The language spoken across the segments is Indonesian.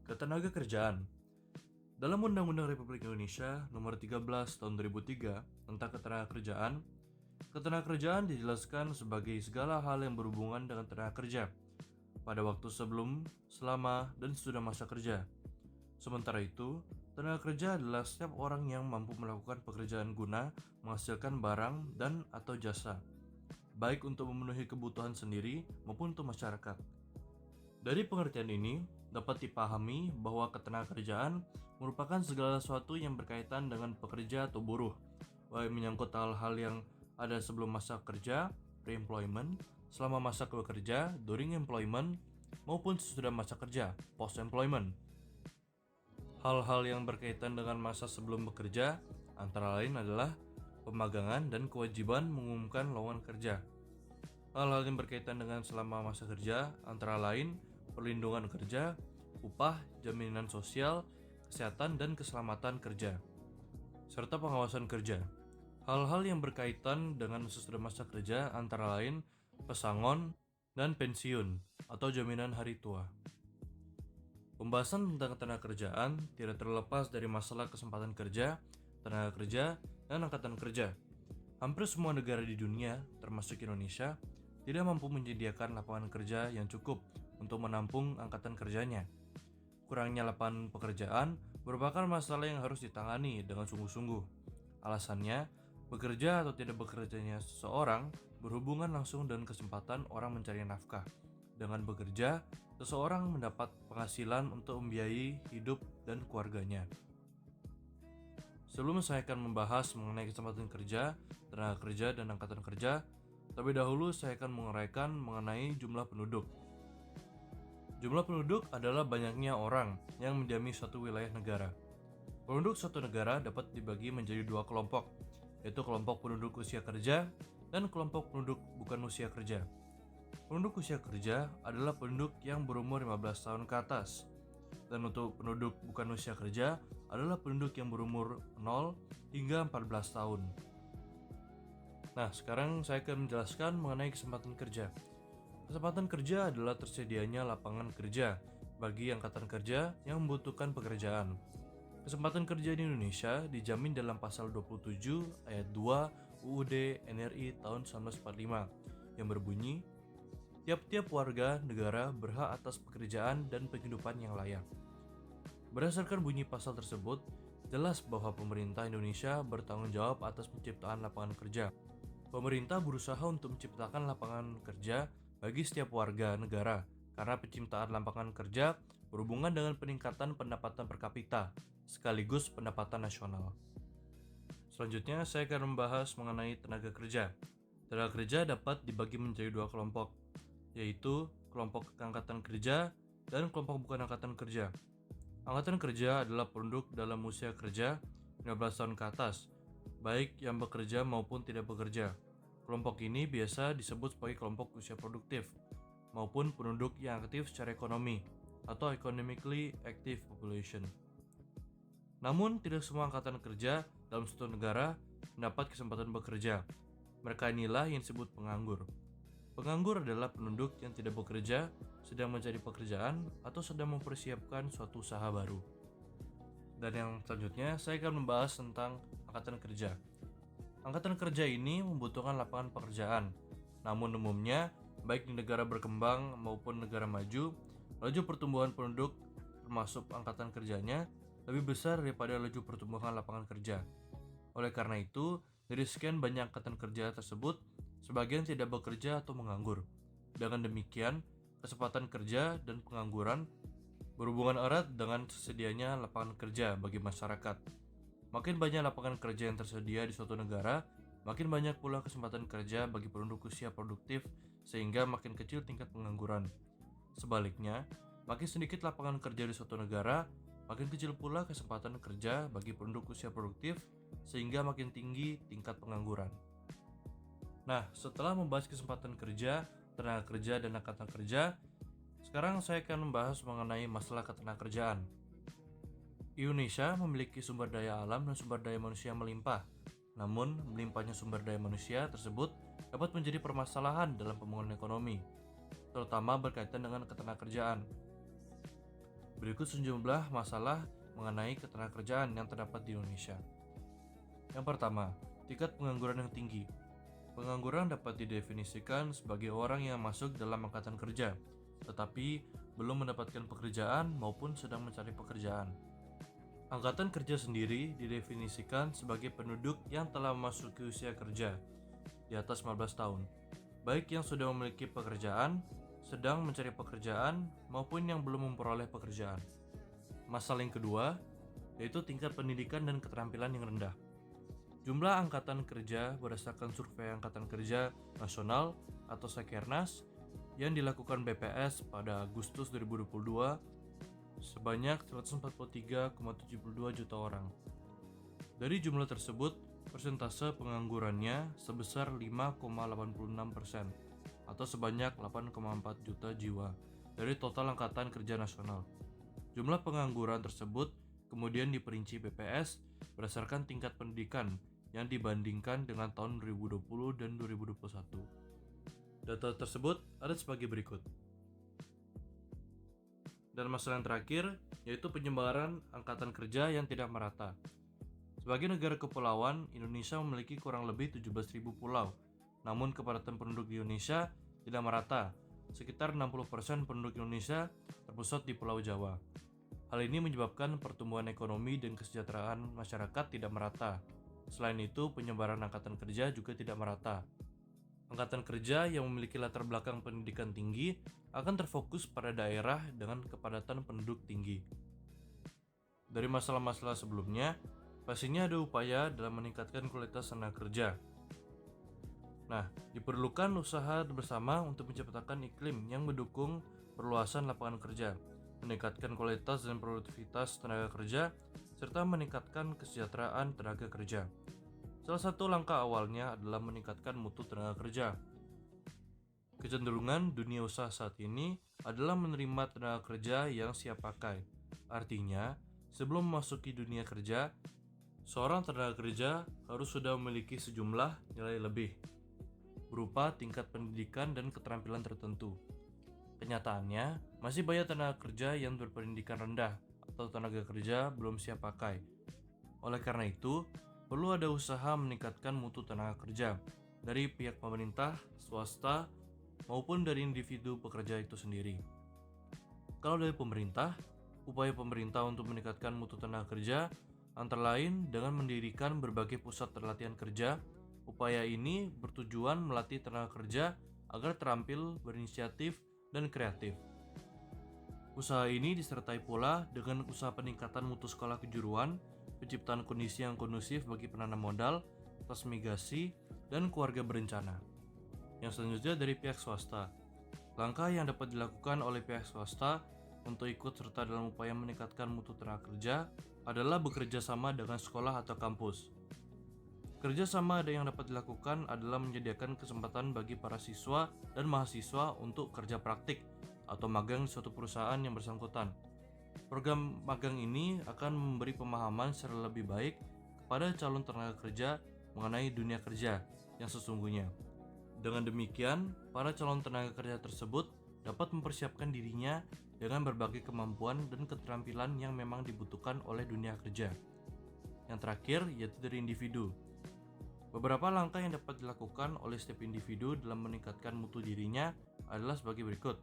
Ketenagakerjaan. Dalam Undang-Undang Republik Indonesia Nomor 13 Tahun 2003 tentang ketenagakerjaan dijelaskan sebagai segala hal yang berhubungan dengan tenaga kerja pada waktu sebelum, selama, dan sesudah masa kerja. Sementara itu, tenaga kerja adalah setiap orang yang mampu melakukan pekerjaan guna menghasilkan barang dan atau jasa, baik untuk memenuhi kebutuhan sendiri maupun untuk masyarakat. Dari pengertian ini, dapat dipahami bahwa ketenagakerjaan merupakan segala sesuatu yang berkaitan dengan pekerja atau buruh, baik menyangkut hal-hal yang ada sebelum masa kerja, pre-employment, selama masa bekerja, during employment, maupun sesudah masa kerja, post-employment. Hal-hal yang berkaitan dengan masa sebelum bekerja, antara lain adalah pemagangan dan kewajiban mengumumkan lowongan kerja. Hal-hal yang berkaitan dengan selama masa kerja, antara lain perlindungan kerja, upah, jaminan sosial, kesehatan dan keselamatan kerja, serta pengawasan kerja. Hal-hal yang berkaitan dengan sesudah masa kerja antara lain pesangon dan pensiun atau jaminan hari tua. Pembahasan tentang ketenagakerjaan tidak terlepas dari masalah kesempatan kerja, tenaga kerja, dan angkatan kerja. Hampir semua negara di dunia, termasuk Indonesia, tidak mampu menyediakan lapangan kerja yang cukup untuk menampung angkatan kerjanya. Kurangnya lapangan pekerjaan merupakan masalah yang harus ditangani dengan sungguh-sungguh. Alasannya, bekerja atau tidak bekerjanya seseorang berhubungan langsung dengan kesempatan orang mencari nafkah. Dengan bekerja, seseorang mendapat penghasilan untuk membiayai hidup dan keluarganya. Sebelum saya akan membahas mengenai kesempatan kerja, tenaga kerja, dan angkatan kerja, terlebih dahulu saya akan menguraikan mengenai jumlah penduduk. Jumlah penduduk adalah banyaknya orang yang mendiami suatu wilayah negara. Penduduk suatu negara dapat dibagi menjadi dua kelompok, yaitu kelompok penduduk usia kerja dan kelompok penduduk bukan usia kerja. Penduduk usia kerja adalah penduduk yang berumur 15 tahun ke atas, dan untuk penduduk bukan usia kerja adalah penduduk yang berumur 0 hingga 14 tahun. Nah, sekarang saya akan menjelaskan mengenai kesempatan kerja. Kesempatan kerja adalah tersedianya lapangan kerja bagi angkatan kerja yang membutuhkan pekerjaan. Kesempatan kerja di Indonesia dijamin dalam pasal 27 ayat 2 UUD NRI tahun 1945 yang berbunyi, tiap-tiap warga negara berhak atas pekerjaan dan penghidupan yang layak. Berdasarkan bunyi pasal tersebut, jelas bahwa pemerintah Indonesia bertanggung jawab atas penciptaan lapangan kerja. Pemerintah berusaha untuk menciptakan lapangan kerja bagi setiap warga negara, karena penciptaan lapangan kerja berhubungan dengan peningkatan pendapatan per kapita, sekaligus pendapatan nasional. Selanjutnya, saya akan membahas mengenai tenaga kerja. Tenaga kerja dapat dibagi menjadi dua kelompok, yaitu kelompok angkatan kerja dan kelompok bukan angkatan kerja. Angkatan kerja adalah penduduk dalam usia kerja 15 tahun ke atas, baik yang bekerja maupun tidak bekerja. Kelompok ini biasa disebut sebagai kelompok usia produktif, maupun penduduk yang aktif secara ekonomi, atau economically active population. Namun, tidak semua angkatan kerja dalam suatu negara mendapat kesempatan bekerja. Mereka inilah yang disebut penganggur. Penganggur adalah penduduk yang tidak bekerja, sedang mencari pekerjaan, atau sedang mempersiapkan suatu usaha baru. Dan yang selanjutnya, saya akan membahas tentang angkatan kerja. Angkatan kerja ini membutuhkan lapangan pekerjaan. Namun umumnya, baik di negara berkembang maupun negara maju, laju pertumbuhan penduduk termasuk angkatan kerjanya lebih besar daripada laju pertumbuhan lapangan kerja. Oleh karena itu, dari sekian banyak angkatan kerja tersebut, sebagian tidak bekerja atau menganggur. Dengan demikian, kesempatan kerja dan pengangguran berhubungan erat dengan tersedianya lapangan kerja bagi masyarakat. Makin banyak lapangan kerja yang tersedia di suatu negara, makin banyak pula kesempatan kerja bagi penduduk usia produktif sehingga makin kecil tingkat pengangguran. Sebaliknya, makin sedikit lapangan kerja di suatu negara, Makin kecil pula kesempatan kerja bagi penduduk usia produktif, sehingga makin tinggi tingkat pengangguran. Nah, setelah membahas kesempatan kerja, tenaga kerja, dan angkatan kerja, sekarang saya akan membahas mengenai masalah ketenagakerjaan. Indonesia memiliki sumber daya alam dan sumber daya manusia yang melimpah. Namun, melimpahnya sumber daya manusia tersebut dapat menjadi permasalahan dalam pembangunan ekonomi, terutama berkaitan dengan ketenagakerjaan. Berikut sejumlah masalah mengenai ketenagakerjaan yang terdapat di Indonesia. Yang pertama, tingkat pengangguran yang tinggi. Pengangguran dapat didefinisikan sebagai orang yang masuk dalam angkatan kerja, tetapi belum mendapatkan pekerjaan maupun sedang mencari pekerjaan. Angkatan kerja sendiri didefinisikan sebagai penduduk yang telah memasuki usia kerja di atas 15 tahun, baik yang sudah memiliki pekerjaan, sedang mencari pekerjaan, maupun yang belum memperoleh pekerjaan. Masalah yang kedua, yaitu tingkat pendidikan dan keterampilan yang rendah. Jumlah angkatan kerja berdasarkan survei Angkatan Kerja Nasional atau Sekernas yang dilakukan BPS pada Agustus 2022 sebanyak 143,72 juta orang. Dari jumlah tersebut, persentase penganggurannya sebesar 5,86% atau sebanyak 8,4 juta jiwa dari total Angkatan Kerja Nasional. Jumlah pengangguran tersebut kemudian diperinci BPS berdasarkan tingkat pendidikan yang dibandingkan dengan tahun 2020 dan 2021. Data tersebut ada sebagai berikut. Dan masalah yang terakhir, yaitu penyebaran angkatan kerja yang tidak merata. Sebagai negara kepulauan, Indonesia memiliki kurang lebih 17.000 pulau. Namun kepadatan penduduk di Indonesia tidak merata. Sekitar 60% penduduk Indonesia terpusat di Pulau Jawa. Hal ini menyebabkan pertumbuhan ekonomi dan kesejahteraan masyarakat tidak merata. Selain itu, penyebaran angkatan kerja juga tidak merata. Angkatan kerja yang memiliki latar belakang pendidikan tinggi akan terfokus pada daerah dengan kepadatan penduduk tinggi. Dari masalah-masalah sebelumnya, pastinya ada upaya dalam meningkatkan kualitas tenaga kerja. Nah, diperlukan usaha bersama untuk menciptakan iklim yang mendukung perluasan lapangan kerja, meningkatkan kualitas dan produktivitas tenaga kerja, serta meningkatkan kesejahteraan tenaga kerja. Salah satu langkah awalnya adalah meningkatkan mutu tenaga kerja. Kecenderungan dunia usaha saat ini adalah menerima tenaga kerja yang siap pakai. Artinya, sebelum memasuki dunia kerja, seorang tenaga kerja harus sudah memiliki sejumlah nilai lebih, berupa tingkat pendidikan dan keterampilan tertentu. Kenyataannya, masih banyak tenaga kerja yang berpendidikan rendah atau tenaga kerja belum siap pakai. Oleh karena itu, perlu ada usaha meningkatkan mutu tenaga kerja dari pihak pemerintah, swasta, maupun dari individu pekerja itu sendiri. Kalau dari pemerintah, upaya pemerintah untuk meningkatkan mutu tenaga kerja antara lain dengan mendirikan berbagai pusat pelatihan kerja. Upaya ini bertujuan melatih tenaga kerja agar terampil, berinisiatif, dan kreatif. Usaha ini disertai pula dengan usaha peningkatan mutu sekolah kejuruan, penciptaan kondisi yang kondusif bagi penanam modal, transmigrasi, dan keluarga berencana. Yang selanjutnya dari pihak swasta. Langkah yang dapat dilakukan oleh pihak swasta untuk ikut serta dalam upaya meningkatkan mutu tenaga kerja adalah bekerja sama dengan sekolah atau kampus. Kerjasama yang dapat dilakukan adalah menyediakan kesempatan bagi para siswa dan mahasiswa untuk kerja praktik atau magang di suatu perusahaan yang bersangkutan. Program magang ini akan memberi pemahaman secara lebih baik kepada calon tenaga kerja mengenai dunia kerja yang sesungguhnya. Dengan demikian, para calon tenaga kerja tersebut dapat mempersiapkan dirinya dengan berbagai kemampuan dan keterampilan yang memang dibutuhkan oleh dunia kerja. Yang terakhir, yaitu dari individu. Beberapa langkah yang dapat dilakukan oleh setiap individu dalam meningkatkan mutu dirinya adalah sebagai berikut.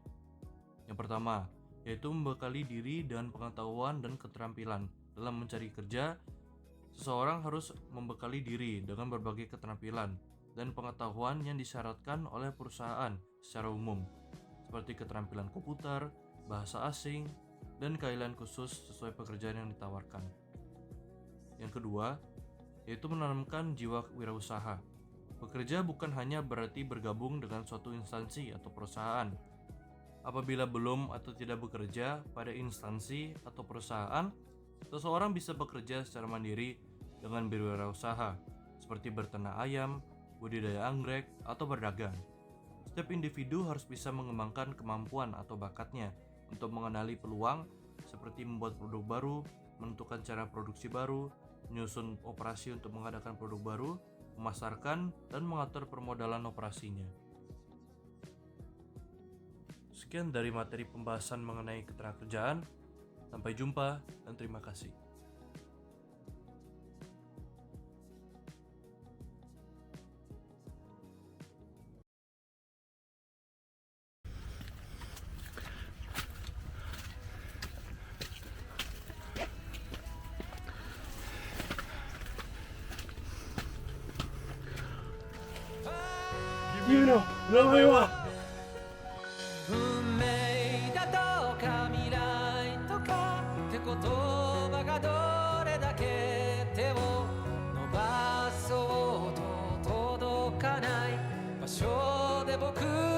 Yang pertama, yaitu membekali diri dengan pengetahuan dan keterampilan. Dalam mencari kerja, seseorang harus membekali diri dengan berbagai keterampilan dan pengetahuan yang disyaratkan oleh perusahaan secara umum, seperti keterampilan komputer, bahasa asing, dan keahlian khusus sesuai pekerjaan yang ditawarkan. Yang kedua, yaitu menanamkan jiwa wirausaha. Bekerja bukan hanya berarti bergabung dengan suatu instansi atau perusahaan. Apabila belum atau tidak bekerja pada instansi atau perusahaan, Seseorang bisa bekerja secara mandiri dengan berwirausaha, seperti berternak ayam, budidaya anggrek, atau berdagang. Setiap individu harus bisa mengembangkan kemampuan atau bakatnya untuk mengenali peluang, seperti membuat produk baru, menentukan cara produksi baru, menyusun operasi untuk mengadakan produk baru, memasarkan, dan mengatur permodalan operasinya. Sekian dari materi pembahasan mengenai ketenagakerjaan. Sampai jumpa dan terima kasih.君の名前は運命だとか未来とかって言葉がどれだけ手を伸ばそうと届かない場所で僕